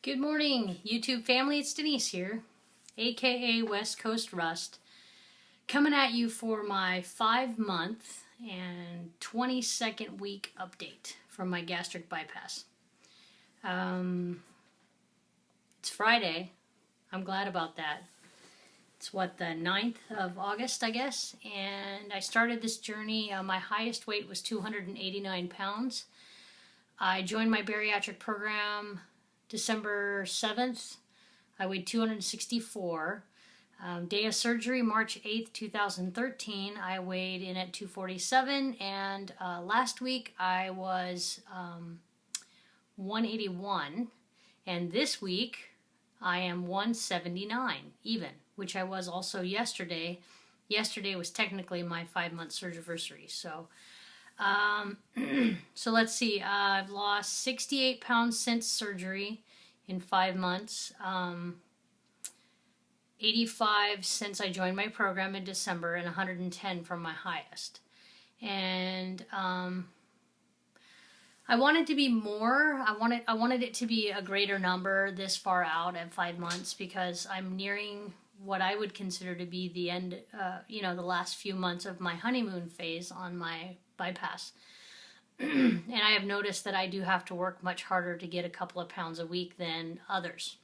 Good morning, YouTube family. It's Denise here, aka West Coast Rust, coming at you for my 5-month and 22nd week update from my gastric bypass. It's Friday. I'm glad about that. It's the 9th of August, I guess, and I started this journey. My highest weight was 289 pounds. I joined my bariatric program December 7th. I weighed 264. Day of surgery, March 8th, 2013, I weighed in at 247, and last week I was 181, and this week I am 179 even, which I was also yesterday. Yesterday was technically my 5-month surgiversary, so so let's see, I've lost 68 pounds since surgery in 5 months, 85 since I joined my program in December, and 110 from my highest. And I wanted to be more. I wanted it to be a greater number this far out at 5 months, because I'm nearing what I would consider to be the end, the last few months of my honeymoon phase on my bypass. And I have noticed that I do have to work much harder to get a couple of pounds a week than others.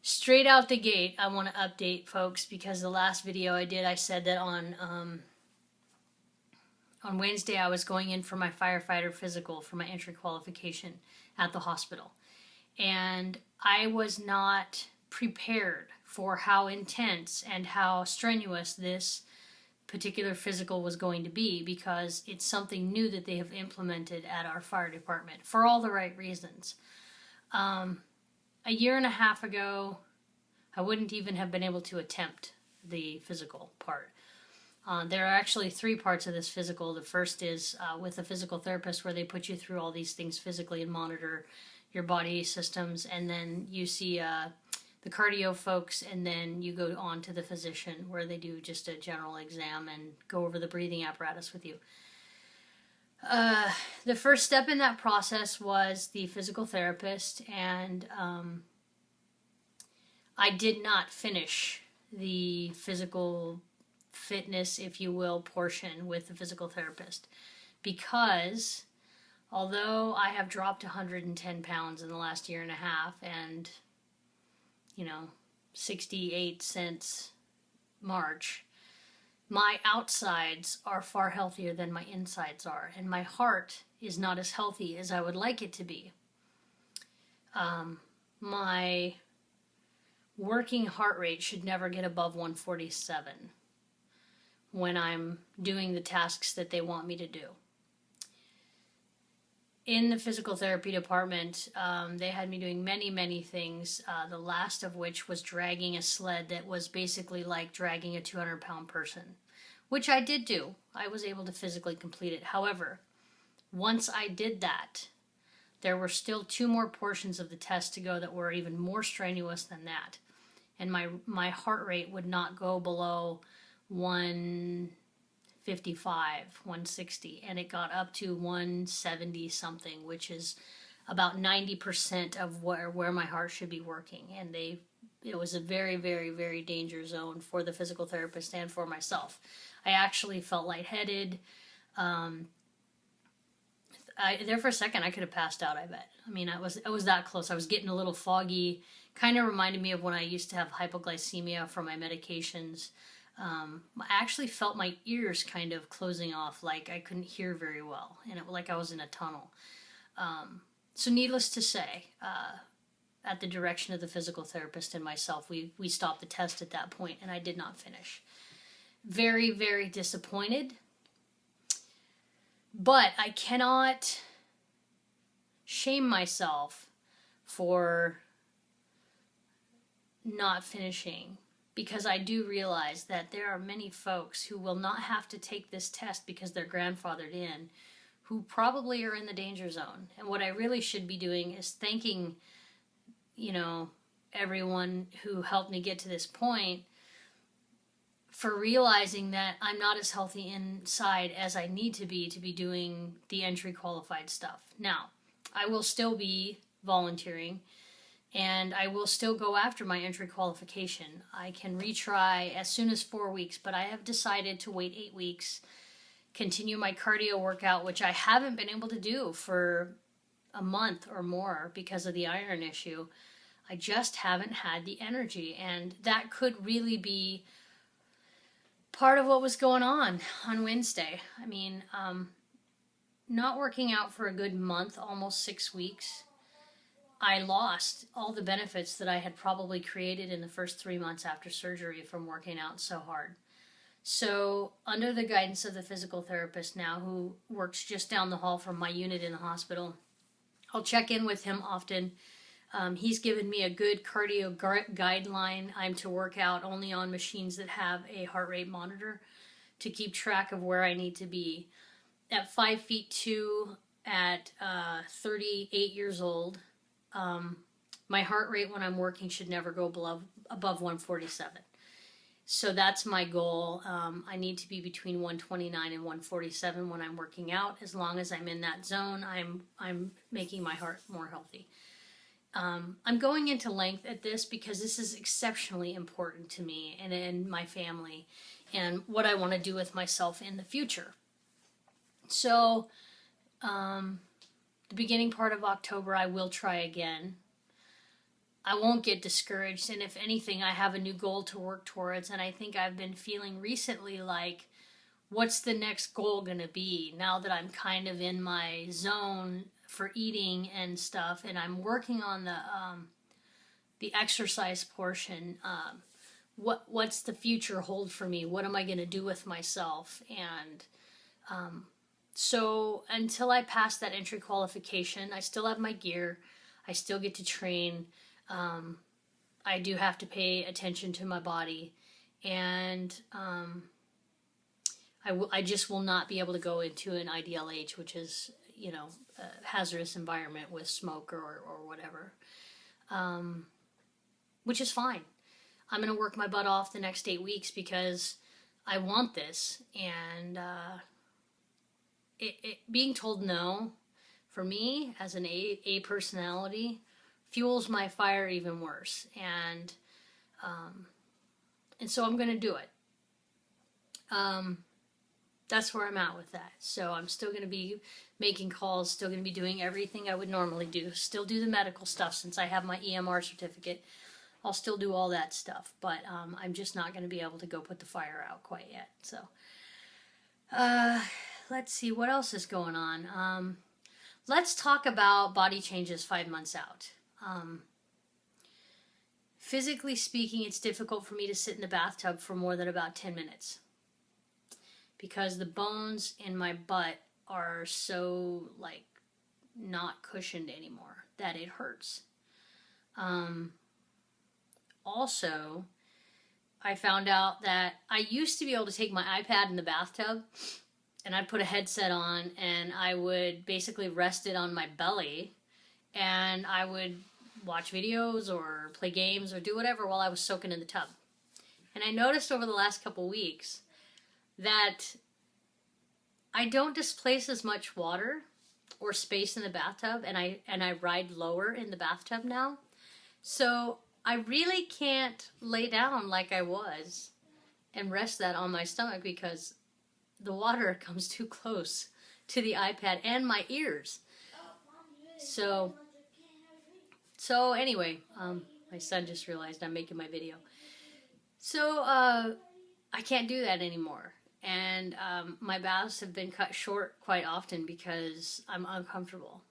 Straight out the gate, I want to update folks, because the last video I did, I said that on Wednesday I was going in for my firefighter physical for my entry qualification at the hospital. And I was not prepared for how intense and how strenuous this particular physical was going to be, because it's something new that they have implemented at our fire department for all the right reasons. A year and a half ago, I wouldn't even have been able to attempt the physical part. There are actually 3 parts of this physical. The first is with a physical therapist, where they put you through all these things physically and monitor your body systems, and then you see the cardio folks, and then you go on to the physician, where they do just a general exam and go over the breathing apparatus with you. The first step in that process was the physical therapist, and I did not finish the physical fitness, if you will, portion with the physical therapist, because although I have dropped 110 pounds in the last year and a half, and 68 since March, my outsides are far healthier than my insides are, and my heart is not as healthy as I would like it to be. My working heart rate should never get above 147 when I'm doing the tasks that they want me to do. In the physical therapy department, they had me doing many, many things, the last of which was dragging a sled that was basically like dragging a 200-pound person, which I did do. I was able to physically complete it. However, once I did that, there were still 2 more portions of the test to go that were even more strenuous than that. And my heart rate would not go below 155, 160, and it got up to 170 something, which is about 90% of where my heart should be working. And it was a very, very, very danger zone for the physical therapist and for myself. I actually felt lightheaded. There for a second I could have passed out, I bet. I mean, I was that close. I was getting a little foggy. Kind of reminded me of when I used to have hypoglycemia from my medications. I actually felt my ears kind of closing off, like I couldn't hear very well, and like I was in a tunnel. So needless to say, at the direction of the physical therapist and myself, we stopped the test at that point, and I did not finish. Very, very disappointed. But I cannot shame myself for not finishing, because I do realize that there are many folks who will not have to take this test because they're grandfathered in, who probably are in the danger zone. And what I really should be doing is thanking, everyone who helped me get to this point, for realizing that I'm not as healthy inside as I need to be doing the entry qualified stuff. Now, I will still be volunteering, and I will still go after my entry qualification. I can retry as soon as 4 weeks, but I have decided to wait 8 weeks, continue my cardio workout, which I haven't been able to do for a month or more because of the iron issue. I just haven't had the energy, and that could really be part of what was going on Wednesday. I mean, not working out for a good month, almost 6 weeks, I lost all the benefits that I had probably created in the first 3 months after surgery from working out so hard. So, under the guidance of the physical therapist now, who works just down the hall from my unit in the hospital, I'll check in with him often. He's given me a good cardio guideline. I'm to work out only on machines that have a heart rate monitor to keep track of where I need to be. At 5 feet 2, at 38 years old, my heart rate when I'm working should never go above 147. So that's my goal. I need to be between 129 and 147 when I'm working out. As long as I'm in that zone, I'm making my heart more healthy. I'm going into length at this because this is exceptionally important to me and my family and what I want to do with myself in the future. So, the beginning part of October, I will try again. I won't get discouraged, and if anything, I have a new goal to work towards, and I think I've been feeling recently like, what's the next goal going to be now that I'm kind of in my zone for eating and stuff, and I'm working on the exercise portion. What's the future hold for me? What am I going to do with myself? And so until I pass that entry qualification, I still have my gear. I still get to train. I do have to pay attention to my body, and I just will not be able to go into an IDLH, which is, a hazardous environment with smoke or whatever, which is fine. I'm going to work my butt off the next 8 weeks because I want this, and being told no, for me, as an A personality, fuels my fire even worse, and so I'm going to do it. That's where I'm at with that. So I'm still going to be making calls, still going to be doing everything I would normally do, still do the medical stuff since I have my EMR certificate. I'll still do all that stuff, but I'm just not going to be able to go put the fire out quite yet. So, let's see, what else is going on? Let's talk about body changes 5 months out. Physically speaking, it's difficult for me to sit in the bathtub for more than about 10 minutes because the bones in my butt are so, not cushioned anymore that it hurts. Also, I found out that I used to be able to take my iPad in the bathtub and I'd put a headset on and I would basically rest it on my belly and I would watch videos or play games or do whatever while I was soaking in the tub. And I noticed over the last couple weeks that I don't displace as much water or space in the bathtub, and I ride lower in the bathtub now. So I really can't lay down like I was and rest that on my stomach because the water comes too close to the iPad and my ears. So anyway, my son just realized I'm making my video. So I can't do that anymore. And my baths have been cut short quite often because I'm uncomfortable.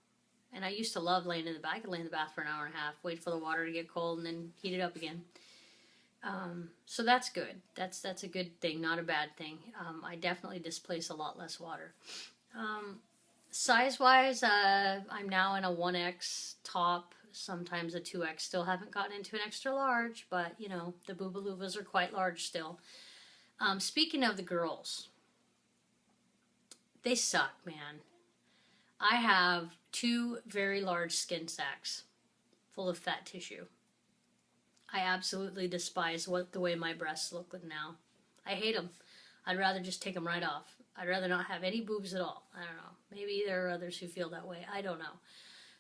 And I used to love laying in the bath. I could lay in the bath for an hour and a half, wait for the water to get cold, and then heat it up again. So that's good. That's a good thing, not a bad thing. I definitely displace a lot less water. Size-wise, I'm now in a 1X top, sometimes a 2X. Still haven't gotten into an extra large, but, the boobaluvas are quite large still. Speaking of the girls, they suck, man. I have 2 very large skin sacs full of fat tissue. I absolutely despise the way my breasts look now. I hate them. I'd rather just take them right off. I'd rather not have any boobs at all. I don't know. Maybe there are others who feel that way. I don't know.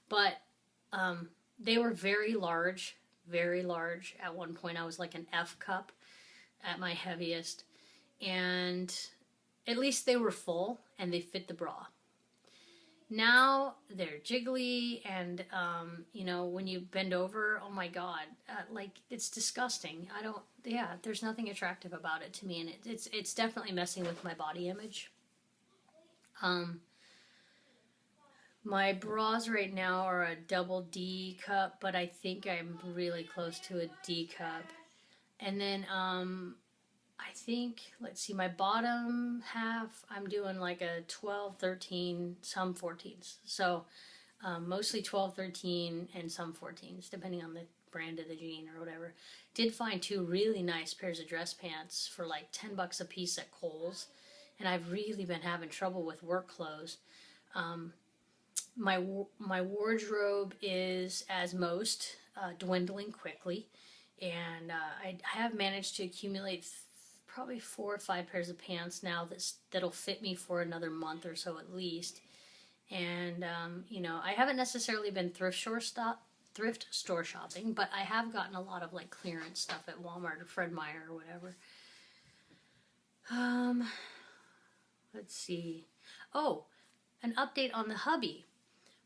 But they were very large, very large. At one point I was like an F cup at my heaviest, and at least they were full and they fit the bra. Now they're jiggly, and you know, when you bend over, oh my god, like, it's disgusting. There's nothing attractive about it to me, and it's definitely messing with my body image. My bras right now are a double D cup, but I think I'm really close to a D cup. And then I think, let's see, my bottom half, I'm doing like a 12, 13, some 14s. So mostly 12, 13, and some 14s, depending on the brand of the jean or whatever. Did find 2 really nice pairs of dress pants for like $10 a piece at Kohl's. And I've really been having trouble with work clothes. My wardrobe is, as most, dwindling quickly. And I have managed to accumulate probably 4 or 5 pairs of pants now that'll fit me for another month or so at least. And you know, I haven't necessarily been thrift store shopping, but I have gotten a lot of like clearance stuff at Walmart or Fred Meyer or whatever. Let's see. Oh, an update on the hubby.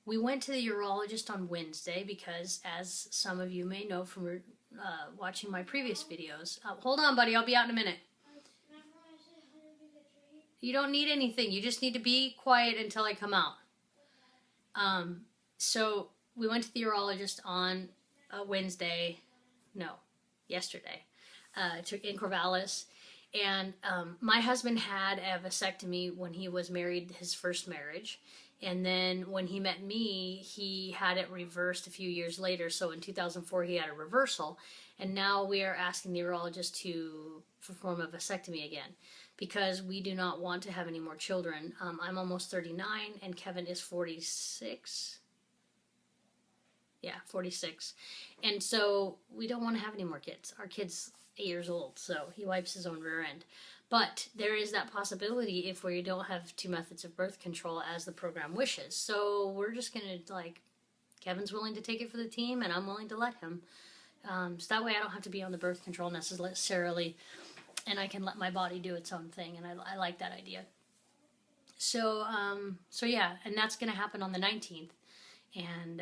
We went to the urologist on Wednesday because, as some of you may know from watching my previous videos, hold on, buddy, I'll be out in a minute. You don't need anything. You just need to be quiet until I come out. So we went to the urologist on yesterday, in Corvallis. And my husband had a vasectomy when he was married, his first marriage. And then when he met me, he had it reversed a few years later. So in 2004, he had a reversal. And now we are asking the urologist to perform a vasectomy again, because we do not want to have any more children. I'm almost 39 and Kevin is 46. Yeah, 46. And so we don't want to have any more kids. Our kid's 8 years old, so he wipes his own rear end. But there is that possibility if we don't have 2 methods of birth control as the program wishes. So we're just going to, like, Kevin's willing to take it for the team, and I'm willing to let him. So that way I don't have to be on the birth control necessarily, and I can let my body do its own thing, and I like that idea. So yeah, and that's going to happen on the 19th. And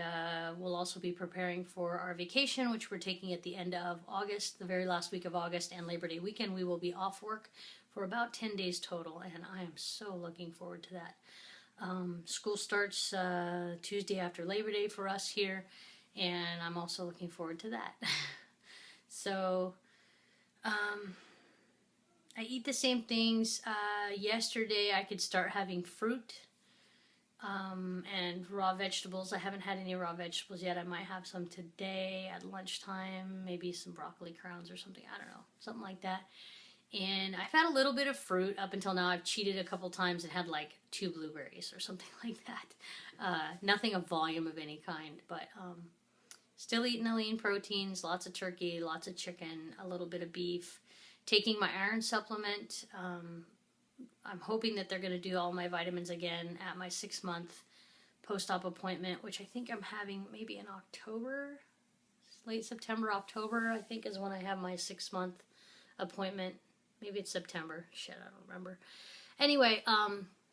we'll also be preparing for our vacation, which we're taking at the end of August, the very last week of August, and Labor Day weekend. We will be off work for about 10 days total, and I am so looking forward to that. School starts Tuesday after Labor Day for us here, and I'm also looking forward to that. So I eat the same things. Yesterday I could start having fruit and raw vegetables. I haven't had any raw vegetables yet. I might have some today at lunchtime, maybe some broccoli crowns or something. I don't know, something like that. And I've had a little bit of fruit up until now. I've cheated a couple times and had like 2 blueberries or something like that. Nothing of volume of any kind, but still eating the lean proteins, lots of turkey, lots of chicken, a little bit of beef. Taking my iron supplement. I'm hoping that they're going to do all my vitamins again at my 6-month post-op appointment, which I think I'm having maybe in October, late September, October, I think is when I have my 6-month appointment. Maybe it's September. Shit, I don't remember. Anyway,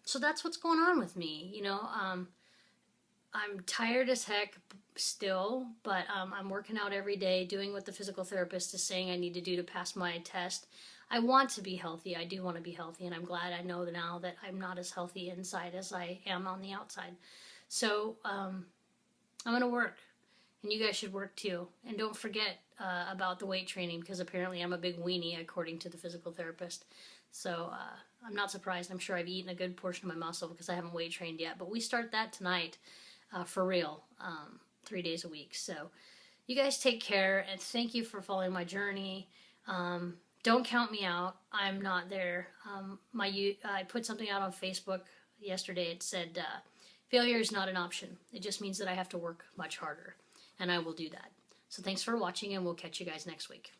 so that's what's going on with me. You know, I'm tired as heck still, but I'm working out every day, doing what the physical therapist is saying I need to do to pass my test. I want to be healthy. I do want to be healthy, and I'm glad I know now that I'm not as healthy inside as I am on the outside. So I'm going to work, and you guys should work too. And don't forget about the weight training, because apparently I'm a big weenie according to the physical therapist. So I'm not surprised. I'm sure I've eaten a good portion of my muscle because I haven't weight trained yet. But we start that tonight for real, 3 days a week. So you guys take care, and thank you for following my journey. Don't count me out. I'm not there. I put something out on Facebook yesterday. It said, failure is not an option. It just means that I have to work much harder, and I will do that. So thanks for watching, and we'll catch you guys next week.